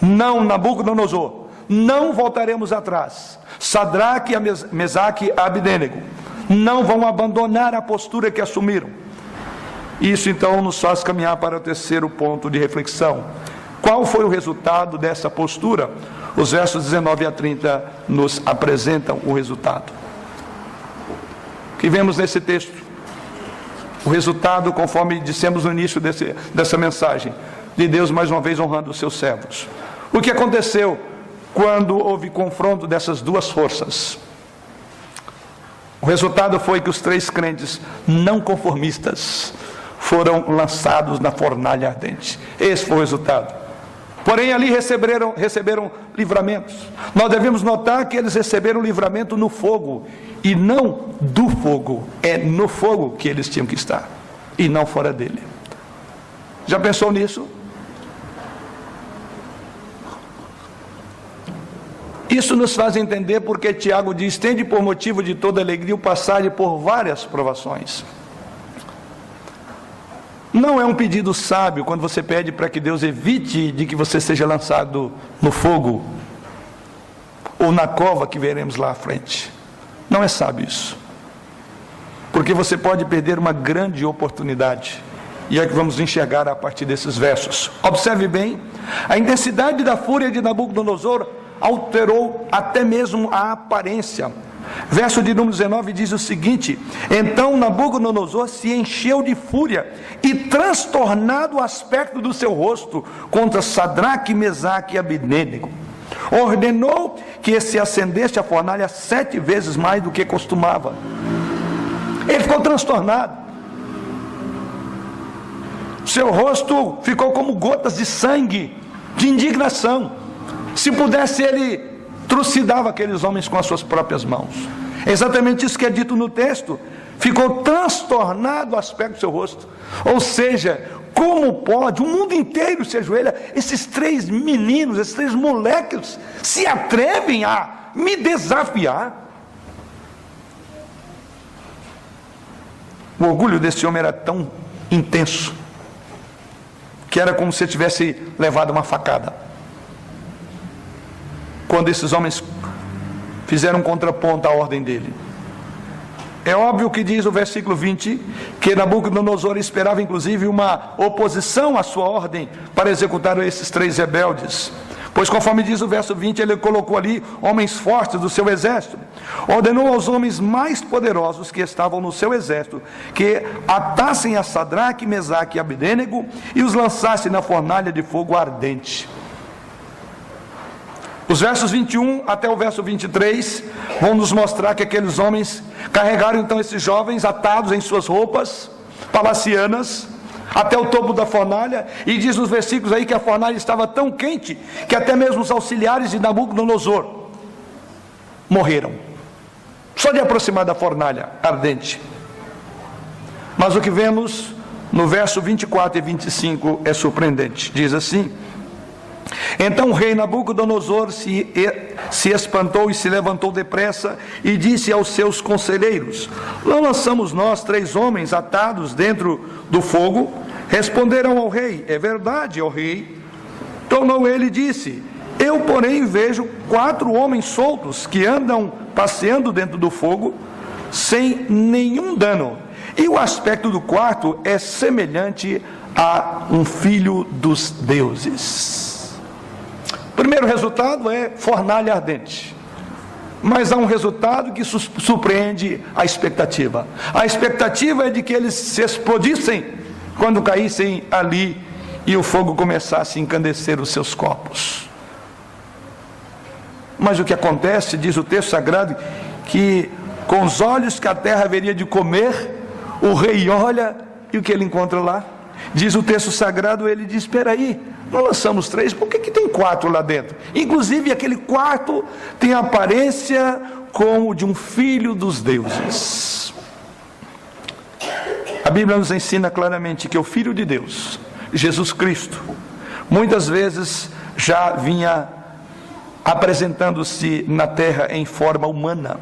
Não, Nabucodonosor, não voltaremos atrás. Sadraque, Mesaque e Abednego não vão abandonar a postura que assumiram. Isso então nos faz caminhar para o terceiro ponto de reflexão. Qual foi o resultado dessa postura? Os versos 19 a 30 nos apresentam o resultado. O que vemos nesse texto? O resultado, conforme dissemos no início dessa mensagem, de Deus mais uma vez honrando os seus servos. O que aconteceu quando houve confronto dessas duas forças? O resultado foi que os 3 crentes não conformistas foram lançados na fornalha ardente. Esse foi o resultado. Porém, ali receberam livramentos. Nós devemos notar que eles receberam livramento no fogo, e não do fogo. É no fogo que eles tinham que estar, e não fora dele. Já pensou nisso? Isso nos faz entender porque Tiago diz: tende por motivo de toda alegria o passar por várias provações. Não é um pedido sábio quando você pede para que Deus evite de que você seja lançado no fogo ou na cova que veremos lá à frente. Não é sábio isso, porque você pode perder uma grande oportunidade, e é que vamos enxergar a partir desses versos. Observe bem, a intensidade da fúria de Nabucodonosor alterou até mesmo a aparência. Verso de número 19 diz o seguinte: então Nabucodonosor se encheu de fúria e transtornado o aspecto do seu rosto contra Sadraque, Mesaque e Abednego, ordenou que se acendesse a fornalha 7 vezes mais do que costumava. Ele ficou transtornado, seu rosto ficou como gotas de sangue, de indignação. Se pudesse, ele trucidava aqueles homens com as suas próprias mãos. É exatamente isso que é dito no texto. Ficou transtornado o aspecto do seu rosto. Ou seja, como pode? O mundo inteiro se ajoelha. Esses 3 meninos, esses 3 moleques se atrevem a me desafiar. O orgulho desse homem era tão intenso que era como se ele tivesse levado uma facada. Quando esses homens fizeram um contraponto à ordem dele. É óbvio que diz o versículo 20, que Nabucodonosor esperava inclusive uma oposição à sua ordem para executar esses 3 rebeldes. Pois conforme diz o verso 20, ele colocou ali homens fortes do seu exército. Ordenou aos homens mais poderosos que estavam no seu exército que atassem a Sadraque, Mesaque e Abednego e os lançassem na fornalha de fogo ardente. Os versos 21 até o verso 23 vão nos mostrar que aqueles homens carregaram então esses jovens atados em suas roupas palacianas até o topo da fornalha, e diz nos versículos aí que a fornalha estava tão quente que até mesmo os auxiliares de Nabucodonosor morreram, só de aproximar da fornalha ardente. Mas o que vemos no verso 24 e 25 é surpreendente. Diz assim: então o rei Nabucodonosor se espantou e se levantou depressa e disse aos seus conselheiros: não lançamos nós 3 homens atados dentro do fogo? Responderam ao rei: é verdade, ó rei. Tornou ele e disse: eu porém vejo 4 homens soltos que andam passeando dentro do fogo sem nenhum dano, e o aspecto do quarto é semelhante a um filho dos deuses. Primeiro resultado é fornalha ardente. Mas há um resultado que surpreende a expectativa. A expectativa é de que eles se explodissem quando caíssem ali e o fogo começasse a encandecer os seus corpos. Mas o que acontece, diz o texto sagrado, que com os olhos que a terra haveria de comer, o rei olha e o que ele encontra lá? Diz o texto sagrado, ele diz: espera aí, nós lançamos 3, por que tem 4 lá dentro? Inclusive aquele quarto tem a aparência como de um filho dos deuses. A Bíblia nos ensina claramente que o Filho de Deus, Jesus Cristo, muitas vezes já vinha apresentando-se na terra em forma humana,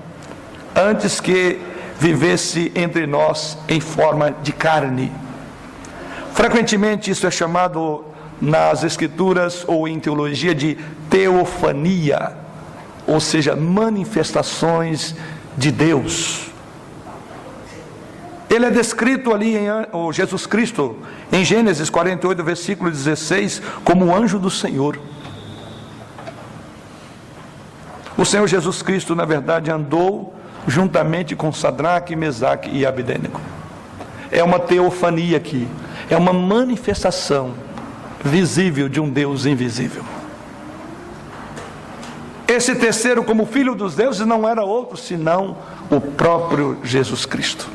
antes que vivesse entre nós em forma de carne. Frequentemente isso é chamado nas escrituras ou em teologia de teofania, ou seja, manifestações de Deus. Ele é descrito ali o Jesus Cristo em Gênesis 48, versículo 16, como o anjo do Senhor. O Senhor Jesus Cristo, na verdade, andou juntamente com Sadraque, Mesaque e Abednego. É uma teofania aqui, é uma manifestação visível de um Deus invisível. Esse terceiro, como filho dos deuses, não era outro senão o próprio Jesus Cristo.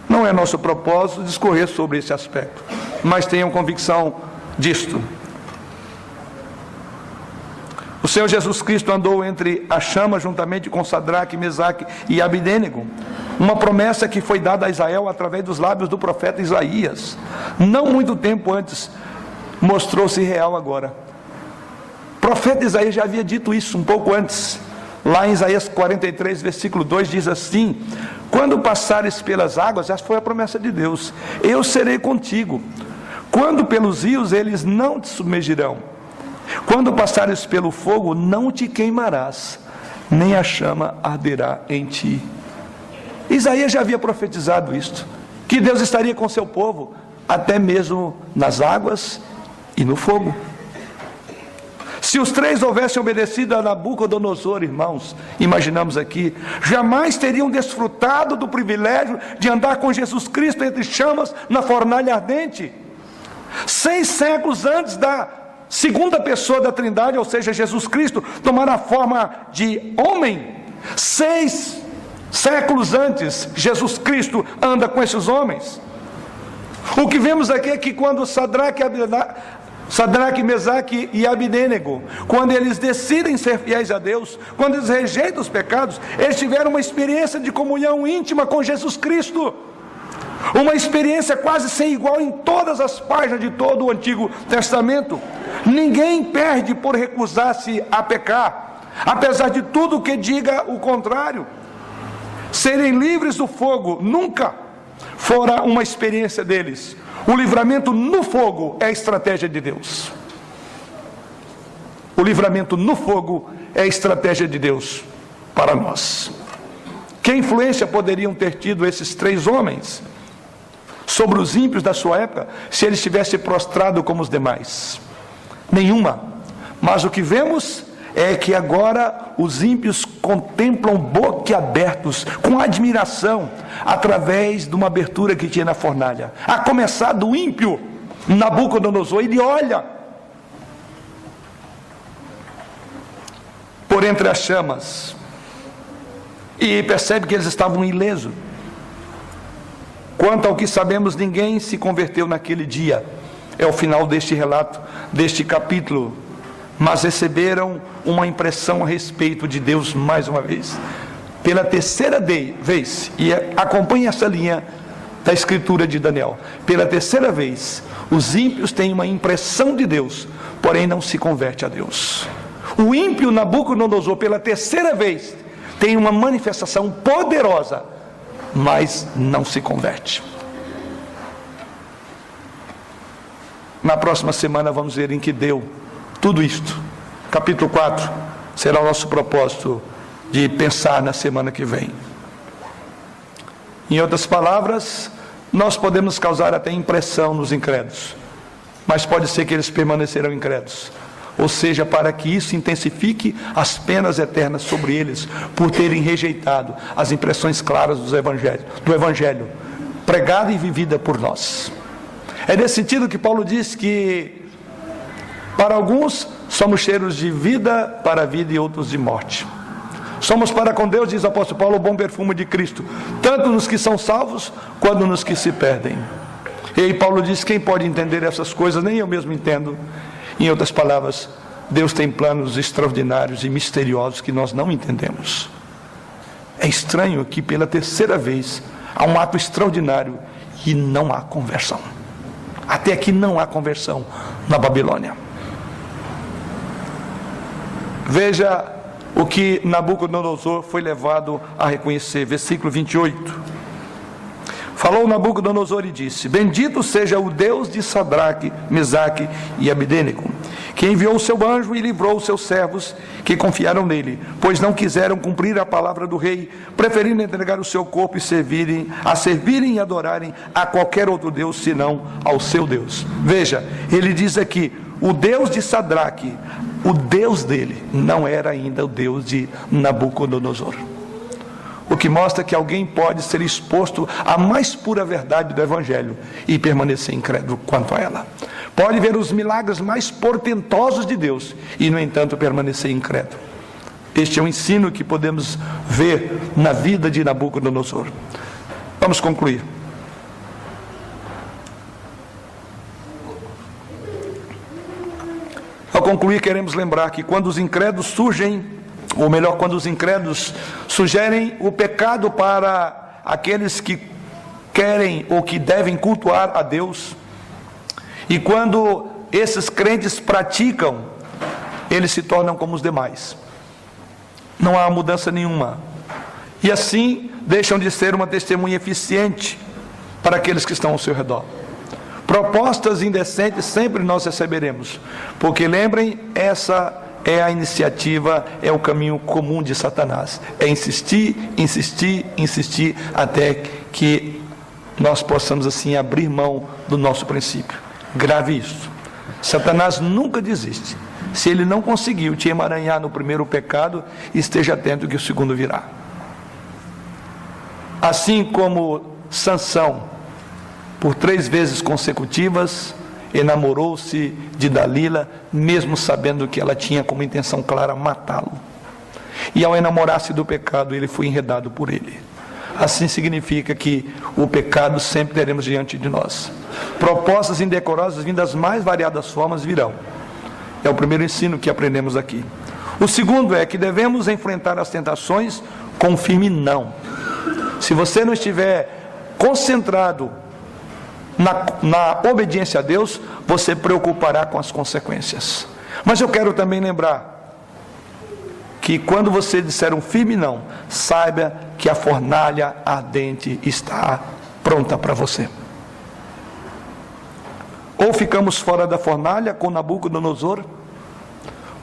Não é nosso propósito discorrer sobre esse aspecto, mas tenham convicção disto. O Senhor Jesus Cristo andou entre a chama juntamente com Sadraque, Mesaque e Abednego, uma promessa que foi dada a Israel através dos lábios do profeta Isaías. Não muito tempo antes, mostrou-se real agora. profeta Isaías já havia dito isso um pouco antes. Lá em Isaías 43, versículo 2, diz assim: quando passares pelas águas, essa foi a promessa de Deus, eu serei contigo. Quando pelos rios, eles não te submergirão. Quando passares pelo fogo, não te queimarás, nem a chama arderá em ti. Isaías já havia profetizado isto, que Deus estaria com seu povo, até mesmo nas águas e no fogo. Se os três houvessem obedecido a Nabucodonosor, irmãos, imaginamos aqui, jamais teriam desfrutado do privilégio de andar com Jesus Cristo entre chamas na fornalha ardente. 6 séculos antes da segunda pessoa da Trindade, ou seja, Jesus Cristo, tomar a forma de homem, 6 séculos antes, Jesus Cristo anda com esses homens. O que vemos aqui é que quando Sadraque, Mesaque e Abidênego, quando eles decidem ser fiéis a Deus, quando eles rejeitam os pecados, eles tiveram uma experiência de comunhão íntima com Jesus Cristo, uma experiência quase sem igual em todas as páginas de todo o Antigo Testamento. Ninguém perde por recusar-se a pecar, apesar de tudo que diga o contrário. Serem livres do fogo nunca fora uma experiência deles. O livramento no fogo é a estratégia de Deus. O livramento no fogo é a estratégia de Deus para nós. Que influência poderiam ter tido esses 3 homens sobre os ímpios da sua época, se eles tivessem prostrado como os demais? Nenhuma. Mas o que vemos é que agora os ímpios contemplam boquiabertos, com admiração, através de uma abertura que tinha na fornalha. A começar do ímpio Nabucodonosor, ele olha por entre as chamas e percebe que eles estavam ilesos. Quanto ao que sabemos, ninguém se converteu naquele dia. É o final deste relato, deste capítulo. Mas receberam uma impressão a respeito de Deus mais uma vez. Pela terceira vez, e acompanhe essa linha da escritura de Daniel. Pela terceira vez, os ímpios têm uma impressão de Deus, porém não se converte a Deus. O ímpio Nabucodonosor, pela terceira vez, tem uma manifestação poderosa, mas não se converte. Na próxima semana vamos ver em que deu tudo isto. Capítulo 4 será o nosso propósito de pensar na semana que vem. Em outras palavras, nós podemos causar até impressão nos incrédulos, mas pode ser que eles permanecerão incrédulos, ou seja, para que isso intensifique as penas eternas sobre eles, por terem rejeitado as impressões claras do Evangelho pregada e vivida por nós. É nesse sentido que Paulo diz que para alguns somos cheiros de vida para a vida e outros de morte. Somos para com Deus, diz o apóstolo Paulo, o bom perfume de Cristo, tanto nos que são salvos, quanto nos que se perdem. E aí Paulo diz, quem pode entender essas coisas? Nem eu mesmo entendo. Em outras palavras, Deus tem planos extraordinários e misteriosos que nós não entendemos. É estranho que pela terceira vez há um ato extraordinário e não há conversão. Até aqui não há conversão na Babilônia. Veja o que Nabucodonosor foi levado a reconhecer, versículo 28. Falou Nabucodonosor e disse: bendito seja o Deus de Sadraque, Mesaque e Abidênego, que enviou o seu anjo e livrou os seus servos que confiaram nele, pois não quiseram cumprir a palavra do rei, preferindo entregar o seu corpo e servirem e adorarem a qualquer outro Deus, senão ao seu Deus. Veja, ele diz aqui, o Deus de Sadraque, o Deus dele não era ainda o Deus de Nabucodonosor. O que mostra que alguém pode ser exposto à mais pura verdade do Evangelho e permanecer incrédulo quanto a ela. Pode ver os milagres mais portentosos de Deus e, no entanto, permanecer incrédulo. Este é um ensino que podemos ver na vida de Nabucodonosor. Vamos concluir. Ao concluir, queremos lembrar que quando os incrédulos surgem, ou melhor, quando os incrédulos sugerem o pecado para aqueles que querem ou que devem cultuar a Deus, e quando esses crentes praticam eles se tornam como os demais. Não há mudança nenhuma. E assim deixam de ser uma testemunha eficiente para aqueles que estão ao seu redor. Propostas indecentes sempre nós receberemos, porque lembrem, essa é a iniciativa, é o caminho comum de Satanás. É insistir, insistir, insistir, até que nós possamos assim abrir mão do nosso princípio. Grave isso. Satanás nunca desiste. Se ele não conseguiu te emaranhar no primeiro pecado, esteja atento que o segundo virá. Assim como Sansão, por 3 vezes consecutivas, enamorou-se de Dalila, mesmo sabendo que ela tinha como intenção clara matá-lo. E ao enamorar-se do pecado, ele foi enredado por ele. Assim significa que o pecado sempre teremos diante de nós. Propostas indecorosas vindas das mais variadas formas virão. É o primeiro ensino que aprendemos aqui. O segundo é que devemos enfrentar as tentações com um firme não. Se você não estiver concentrado na obediência a Deus, você preocupará com as consequências. Mas eu quero também lembrar que quando você disser um firme não, saiba que a fornalha ardente está pronta para você. Ou ficamos fora da fornalha com Nabucodonosor,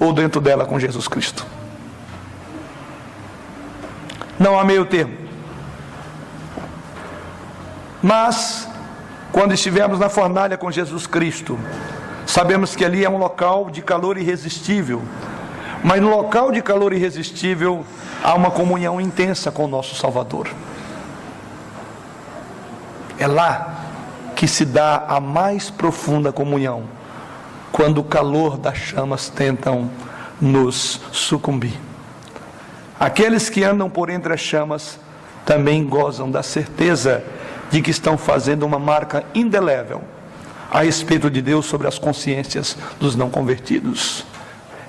ou dentro dela com Jesus Cristo. Não há meio termo. Mas quando estivermos na fornalha com Jesus Cristo, sabemos que ali é um local de calor irresistível. Mas no local de calor irresistível há uma comunhão intensa com o nosso Salvador. É lá que se dá a mais profunda comunhão, quando o calor das chamas tentam nos sucumbir. Aqueles que andam por entre as chamas também gozam da certeza de que estão fazendo uma marca indelével a respeito de Deus sobre as consciências dos não convertidos.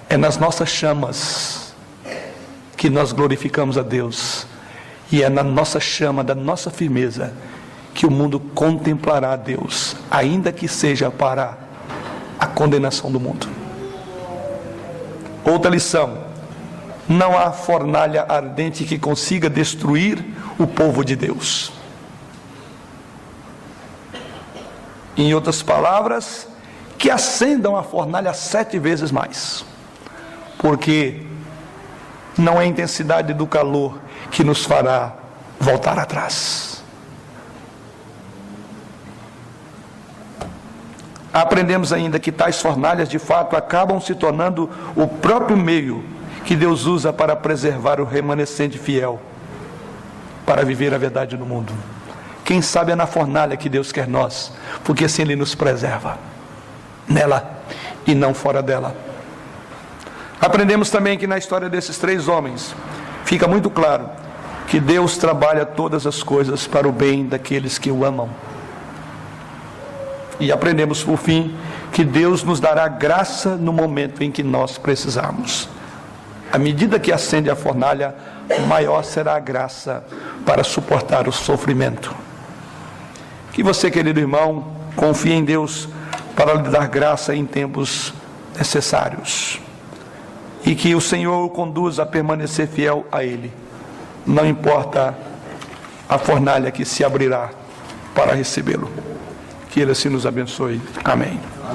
É nas nossas chamas que nós glorificamos a Deus, e é na nossa chama da nossa firmeza que o mundo contemplará a Deus, ainda que seja para a condenação do mundo. Outra lição: não há fornalha ardente que consiga destruir o povo de Deus. Em outras palavras, que acendam a fornalha 7 vezes mais, porque não é a intensidade do calor que nos fará voltar atrás. Aprendemos ainda que tais fornalhas de fato acabam se tornando o próprio meio que Deus usa para preservar o remanescente fiel, para viver a verdade no mundo. Quem sabe é na fornalha que Deus quer nós, porque assim Ele nos preserva, nela e não fora dela. Aprendemos também que na história desses 3 homens, fica muito claro que Deus trabalha todas as coisas para o bem daqueles que o amam. E aprendemos, por fim, que Deus nos dará graça no momento em que nós precisarmos. À medida que acende a fornalha, maior será a graça para suportar o sofrimento. Que você, querido irmão, confie em Deus para lhe dar graça em tempos necessários. E que o Senhor o conduza a permanecer fiel a Ele. Não importa a fornalha que se abrirá para recebê-lo. Que Ele assim nos abençoe. Amém.